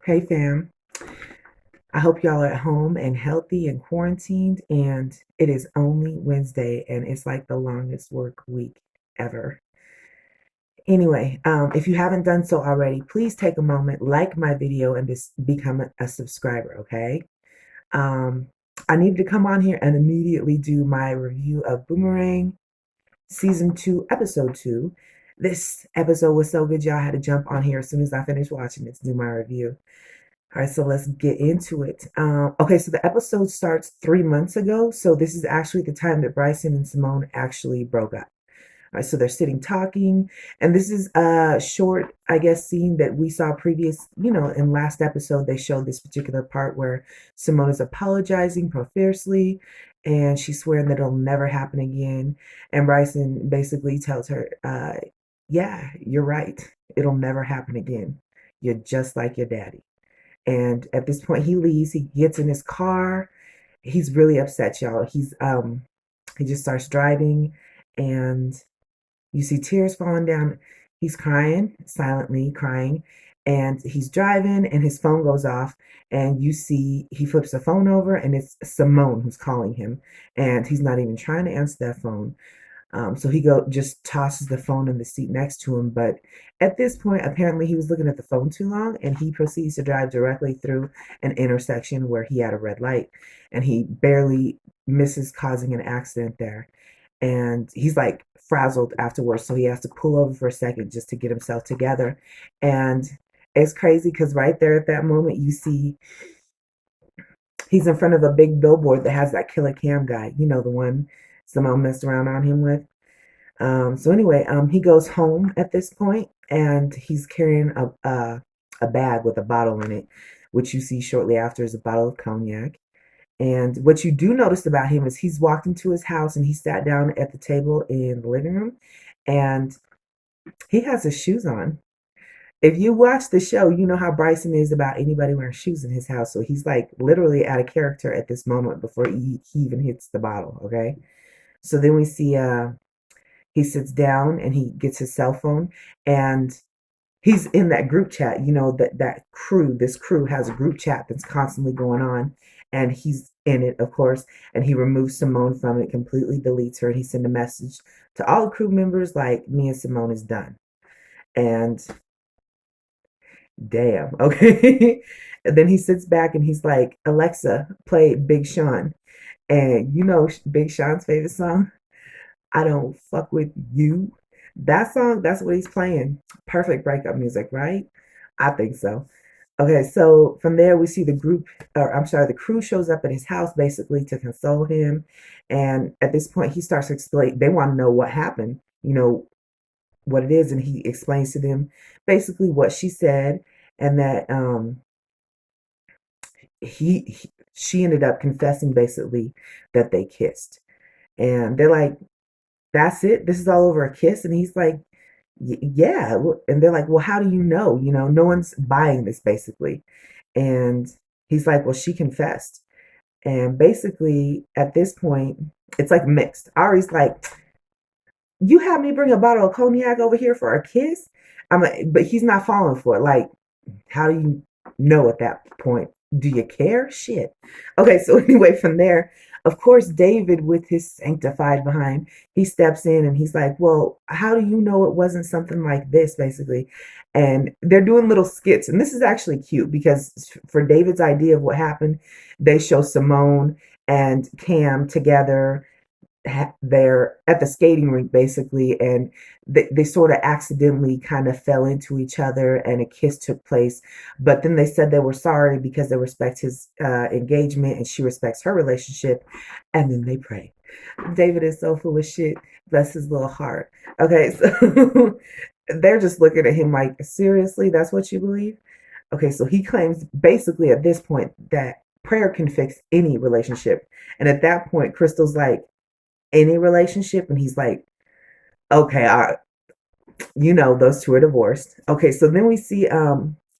Hey fam, I hope y'all are at home and healthy and quarantined. And it is only Wednesday, and it's like the longest work week ever. Anyway, if you haven't done so already, please take a moment, like my video, and just become a subscriber, okay? Um, I needed to come on here and immediately do my review of Boomerang Season 2, Episode 2. This episode was so good, y'all had to jump on here as soon as I finished watching it to do my review. All right, so let's get into it. Okay, so the episode starts 3 months ago. So this is actually the time that Bryson and Simone actually broke up. All right, so they're sitting talking, and this is a short, I guess, scene that we saw previous, in last episode. They showed this particular part where Simone is apologizing profusely, and she's swearing that it'll never happen again. And Bryson basically tells her, yeah, you're right. It'll never happen again. You're just like your daddy. And at this point, he leaves. He gets in his car. He's really upset, y'all. He just starts driving, and you see tears falling down. He's crying, silently crying, and he's driving, and his phone goes off. And you see he flips the phone over, and it's Simone who's calling him, and he's not even trying to answer that phone. So he just tosses the phone in the seat next to him. But at this point, apparently he was looking at the phone too long, and he proceeds to drive directly through an intersection where he had a red light, and he barely misses causing an accident there. And he's like frazzled afterwards, so he has to pull over for a second just to get himself together. And it's crazy because right there at that moment, you see he's in front of a big billboard that has that killer cam guy, the one Simone messed around on him with. So anyway, he goes home at this point, and he's carrying a bag with a bottle in it, which you see shortly after is a bottle of cognac. And what you do notice about him is he's walked into his house and he sat down at the table in the living room, and he has his shoes on. If you watch the show, you know how Bryson is about anybody wearing shoes in his house. So he's like literally out of character at this moment before he even hits the bottle. Okay. So then we see he sits down and he gets his cell phone, and he's in that group chat. This crew has a group chat that's constantly going on, and he's in it, of course. And he removes Simone from it, completely deletes her, and he sent a message to all the crew members like, me and Simone is done. And damn, okay. And then he sits back and he's like, Alexa, play Big Sean. And Big Sean's favorite song, I don't fuck with you. That song, that's what he's playing. Perfect breakup music, right? I think so. Okay, so from there we see the crew shows up at his house basically to console him. And at this point he starts to explain, they want to know what happened, what it is, and he explains to them basically what she said, and that she ended up confessing basically that they kissed. And they're like, that's it, this is all over a kiss. And he's like, yeah. And they're like, well, how do you know? No one's buying this basically. And he's like, well, she confessed. And basically at this point it's like mixed. Ari's like, you had me bring a bottle of cognac over here for a kiss. I'm like, but he's not falling for it. Like, how do you know at that point? Do you care? Shit. Okay, so anyway, from there, of course, David, with his sanctified behind, he steps in and he's like, well, how do you know it wasn't something like this, basically? And they're doing little skits. And this is actually cute because for David's idea of what happened, they show Simone and Cam together. They're at the skating rink basically, and they sort of accidentally kind of fell into each other and a kiss took place. But then they said they were sorry because they respect his engagement and she respects her relationship, and then they pray. David is so full of shit. Bless his little heart. Okay, so they're just looking at him like, seriously, that's what you believe? Okay, so he claims basically at this point that prayer can fix any relationship. And at that point Crystal's like, any relationship? And he's like, okay, those two are divorced. Okay, so then we see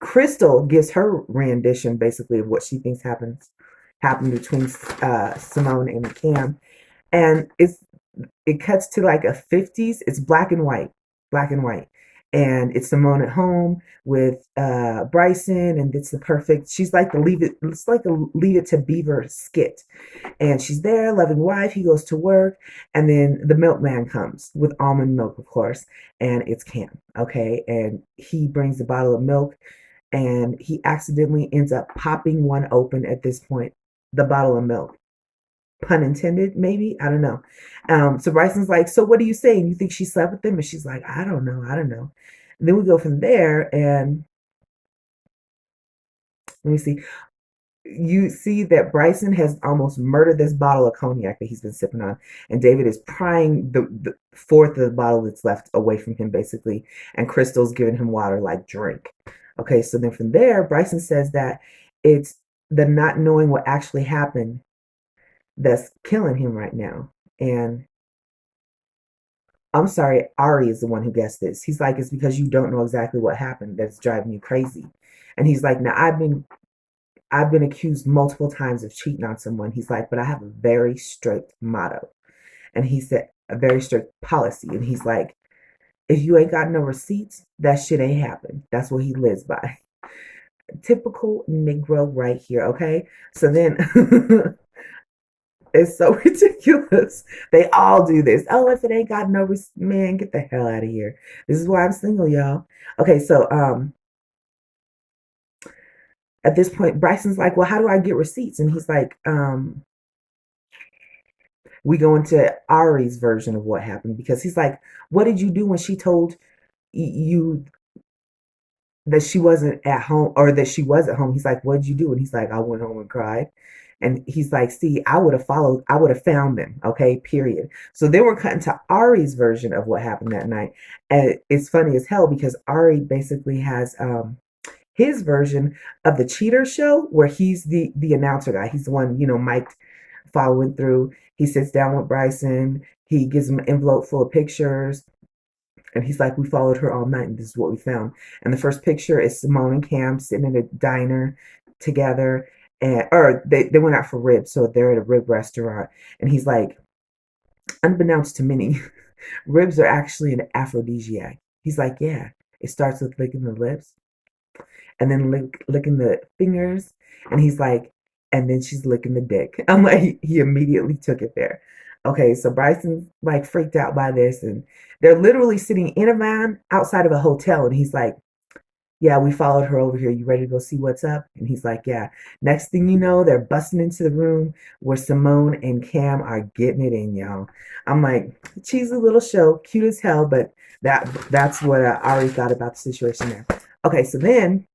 Crystal gives her rendition basically of what she thinks happened between Simone and Cam. And it cuts to like a 50s. It's black and white. And it's Simone at home with Bryson, and it's the perfect. She's like the leave it. It's like a Leave It to Beaver skit, and she's there, loving wife. He goes to work, and then the milkman comes with almond milk, of course, and it's Cam. Okay, and he brings a bottle of milk, and he accidentally ends up popping one open at this point, the bottle of milk. Pun intended, maybe. I don't know. So Bryson's like, so what are you saying? You think she slept with him? And she's like, I don't know. I don't know. And then we go from there, and let me see. You see that Bryson has almost murdered this bottle of cognac that he's been sipping on, and David is prying the fourth of the bottle that's left away from him, basically, and Crystal's giving him water like drink. Okay, so then from there, Bryson says that it's the not knowing what actually happened that's killing him right now. And I'm sorry, Ari is the one who guessed this. He's like, it's because you don't know exactly what happened that's driving you crazy. And he's like, now I've been accused multiple times of cheating on someone. He's like, but I have a very strict motto. And he said, a very strict policy. And he's like, if you ain't got no receipts, that shit ain't happened. That's what he lives by. Typical Negro right here, okay? So then it's so ridiculous. They all do this. Oh, if it ain't got no man, get the hell out of here. This is why I'm single, y'all. Okay, so at this point, Bryson's like, well, how do I get receipts? And he's like, we go into Ari's version of what happened because he's like, what did you do when she told you that she wasn't at home or that she was at home? He's like, what did you do? And he's like, I went home and cried. And he's like, see, I would have found them. Okay, period. So then we're cutting to Ari's version of what happened that night. And it's funny as hell because Ari basically has his version of the cheater show where he's the announcer guy. He's the one, Mike following through. He sits down with Bryson. He gives him an envelope full of pictures. And he's like, we followed her all night, and this is what we found. And the first picture is Simone and Cam sitting in a diner together. Or they went out for ribs, so they're at a rib restaurant. And he's like, unbeknownst to many, ribs are actually an aphrodisiac. He's like, yeah, it starts with licking the lips and then licking the fingers. And he's like, and then she's licking the dick. I'm like, he immediately took it there. Okay, so Bryson's like freaked out by this, and they're literally sitting in a van outside of a hotel, and he's like, yeah, we followed her over here. You ready to go see what's up? And he's like, yeah. Next thing you know, they're busting into the room where Simone and Cam are getting it in, y'all. I'm like, cheesy little show, cute as hell, but that's what Ari thought about the situation there. Okay, so then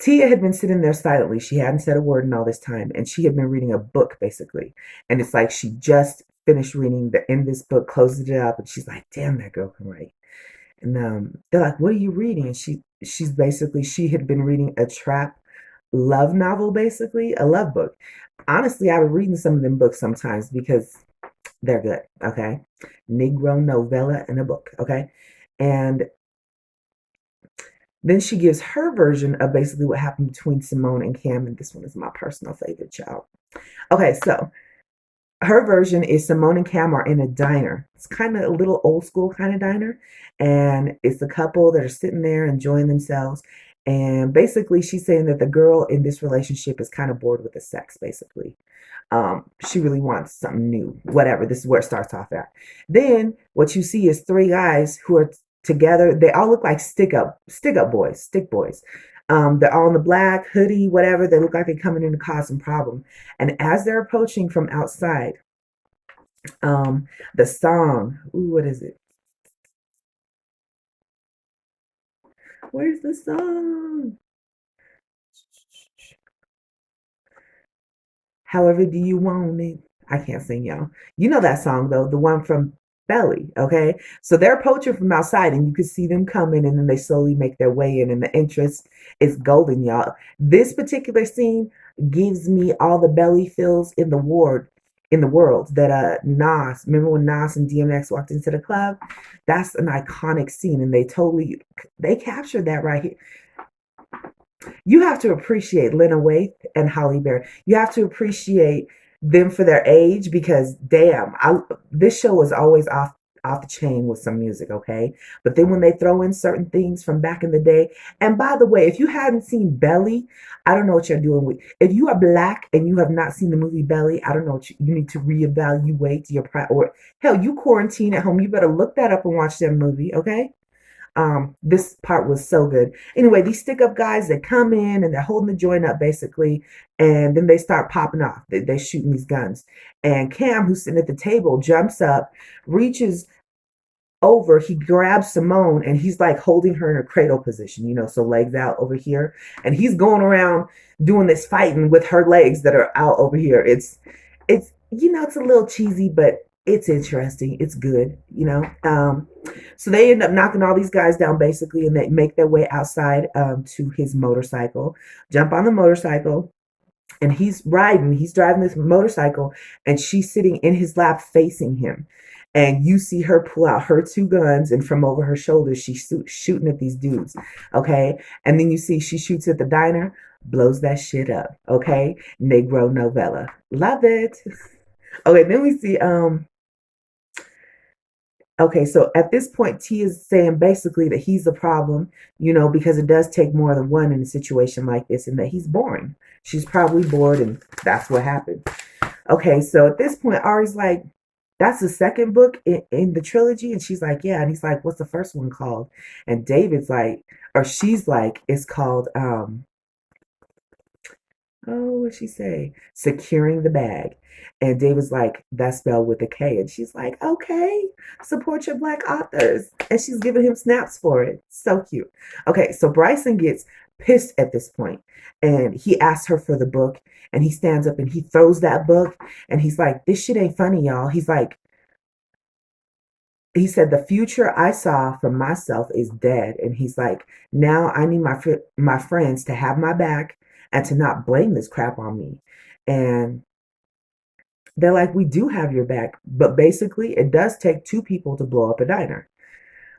Tia had been sitting there silently. She hadn't said a word in all this time, and she had been reading a book, basically. And it's like she just finished reading the end of this book, closed it up, and she's like, damn, that girl can write. And they're like, what are you reading? And she had been reading a trap love novel, basically, a love book. Honestly, I've been reading some of them books sometimes because they're good, okay? Negro novella in a book, okay? And then she gives her version of basically what happened between Simone and Cam, and this one is my personal favorite, child. Okay, so her version is Simone and Cam are in a diner. It's kind of a little old school kind of diner. And it's a couple that are sitting there enjoying themselves. And basically, she's saying that the girl in this relationship is kind of bored with the sex, basically. She really wants something new, whatever. This is where it starts off at. Then what you see is three guys who are together. They all look like stick boys. They're all in the black hoodie, whatever. They look like they're coming in to cause some problem. And as they're approaching from outside, the song, ooh, what is it? Where's the song? However do you want it? I can't sing, y'all. You know that song though, the one from Belly, okay? So they're approaching from outside and you can see them coming and then they slowly make their way in and the entrance is golden, y'all. This particular scene gives me all the belly feels in the world that Nas, remember when Nas and DMX walked into the club? That's an iconic scene and they captured that right here. You have to appreciate Lena Waithe and Holly Berry. You have to appreciate them for their age because damn, this show was always off the chain with some music, okay? But then when they throw in certain things from back in the day, and by the way, if you hadn't seen Belly, I don't know what you're doing with. If you are black and you have not seen the movie Belly, I don't know what you need to reevaluate your or hell, you quarantine at home, you better look that up and watch that movie, okay? This part was so good. Anyway, these stick up guys that come in and they're holding the joint up basically, and then they start popping off. They're shooting these guns. And Cam, who's sitting at the table, jumps up, reaches over, he grabs Simone and he's like holding her in a cradle position, so legs out over here. And he's going around doing this fighting with her legs that are out over here. It's a little cheesy, but it's interesting. It's good. So they end up knocking all these guys down basically, and they make their way outside to his motorcycle, jump on the motorcycle, and he's driving this motorcycle, and she's sitting in his lap facing him. And you see her pull out her two guns, and from over her shoulder, she's shooting at these dudes. Okay. And then you see she shoots at the diner, blows that shit up. Okay. Negro novella. Love it. Okay. Then we see, okay, so at this point, T is saying basically that he's the problem, because it does take more than one in a situation like this, and that he's boring. She's probably bored, and that's what happened. Okay, so at this point, Ari's like, that's the second book in the trilogy, and she's like, yeah, and he's like, what's the first one called? And David's like, or she's like, it's called what'd she say? Securing the bag. And David's like, that's spelled with a K. And she's like, okay, support your black authors. And she's giving him snaps for it. So cute. Okay, so Bryson gets pissed at this point, and he asks her for the book, and he stands up and he throws that book, and he's like, this shit ain't funny, y'all. He's like, he said, the future I saw for myself is dead. And he's like, now I need my friends to have my back and to not blame this crap on me. And they're like, we do have your back, but basically it does take two people to blow up a diner.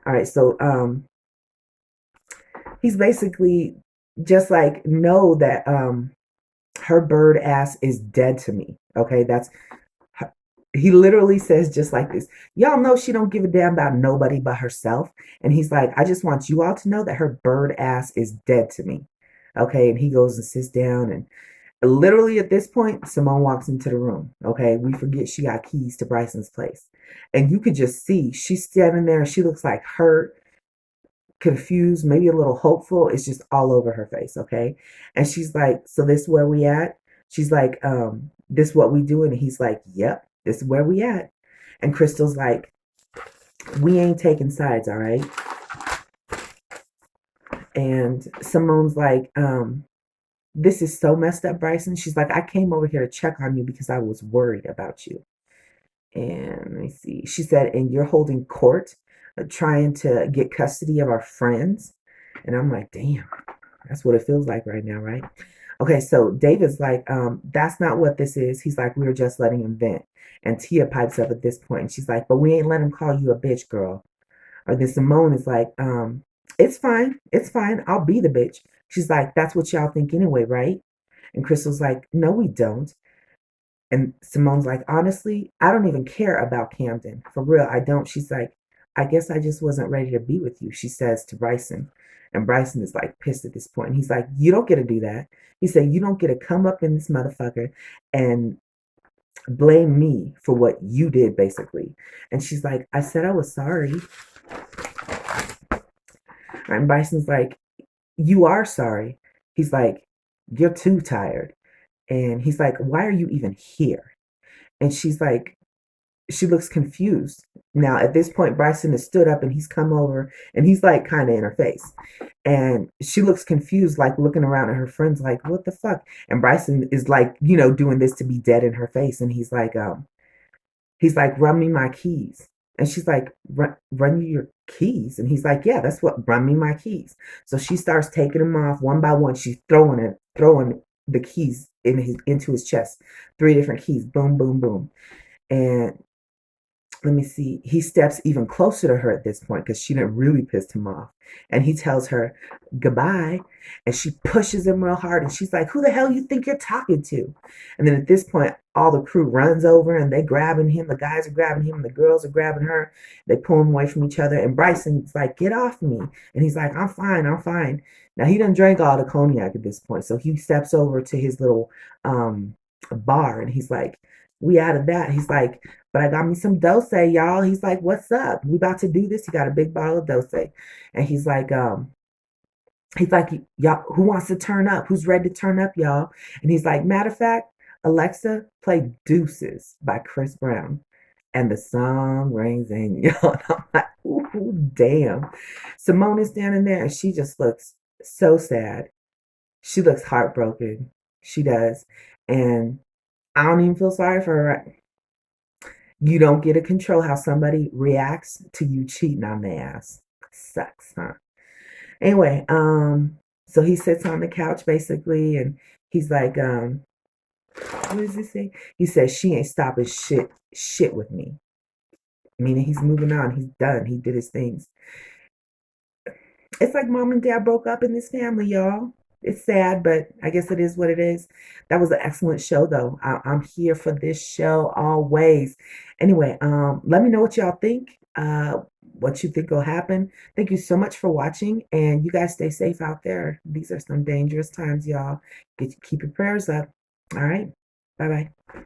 All right, so he's basically just like, know that her bird ass is dead to me. Okay, he literally says just like this. Y'all know she don't give a damn about nobody but herself. And he's like, I just want you all to know that her bird ass is dead to me. Okay, and he goes and sits down, and literally at this point, Simone walks into the room. Okay, we forget she got keys to Bryson's place. And you could just see she's standing there and she looks like hurt, confused, maybe a little hopeful. It's just all over her face. Okay. And she's like, so this is where we at? She's like, this what we do? And he's like, yep, this is where we at. And Crystal's like, we ain't taking sides, all right? And Simone's like, this is so messed up, Bryson. She's like, I came over here to check on you because I was worried about you. And let me see. She said, and you're holding court, trying to get custody of our friends. And I'm like, damn, that's what it feels like right now, right? Okay, so David's like, that's not what this is. He's like, we were just letting him vent. And Tia pipes up at this point, and she's like, but we ain't let him call you a bitch, girl. Or then Simone is like, it's fine. It's fine. I'll be the bitch. She's like, that's what y'all think anyway, right? And Crystal's like, no, we don't. And Simone's like, honestly, I don't even care about Camden. For real, I don't. She's like, I guess I just wasn't ready to be with you, she says to Bryson. And Bryson is like pissed at this point. And he's like, you don't get to do that. He said, you don't get to come up in this motherfucker and blame me for what you did, basically. And she's like, I said I was sorry. And Bryson's like, you are sorry. He's like, you're too tired. And he's like, why are you even here? And she's like, she looks confused. Now, at this point, Bryson has stood up and he's come over and he's like kind of in her face. And she looks confused, like looking around at her friends, like, what the fuck? And Bryson is like, doing this to be dead in her face. And he's like, run me my keys. And she's like, run you your keys? And he's like, yeah, that's what, run me my keys. So she starts taking them off one by one. She's throwing the keys into his chest. 3 different keys. Boom, boom, boom. And let me see, he steps even closer to her at this point because she didn't really piss him off. And he tells her goodbye. And she pushes him real hard. And she's like, who the hell you think you're talking to? And then at this point, all the crew runs over and they grabbing him. The guys are grabbing him and the girls are grabbing her. They pull him away from each other. And Bryson's like, get off me. And he's like, I'm fine, I'm fine. Now he done drank all the cognac at this point. So he steps over to his little bar and he's like, we out of that. He's like, but I got me some dose, y'all. He's like, what's up? We about to do this. He got a big bottle of dose. And he's like, y'all, who wants to turn up? Who's ready to turn up, y'all? And he's like, matter of fact, Alexa, play Deuces by Chris Brown. And the song rings in, y'all. And I'm like, ooh, damn. Simone is standing there and she just looks so sad. She looks heartbroken. She does. And I don't even feel sorry for her. You don't get to control how somebody reacts to you cheating on their ass. Sucks, huh? Anyway, so he sits on the couch basically, and he's like, what does he say? He says she ain't stopping shit with me. Meaning he's moving on. He's done. He did his things. It's like mom and dad broke up in this family, y'all. It's sad, but I guess it is what it is. That was an excellent show, though. I'm here for this show always. Anyway, let me know what y'all think. What you think will happen. Thank you so much for watching, and you guys stay safe out there. These are some dangerous times, y'all. Keep your prayers up. All right. Bye bye.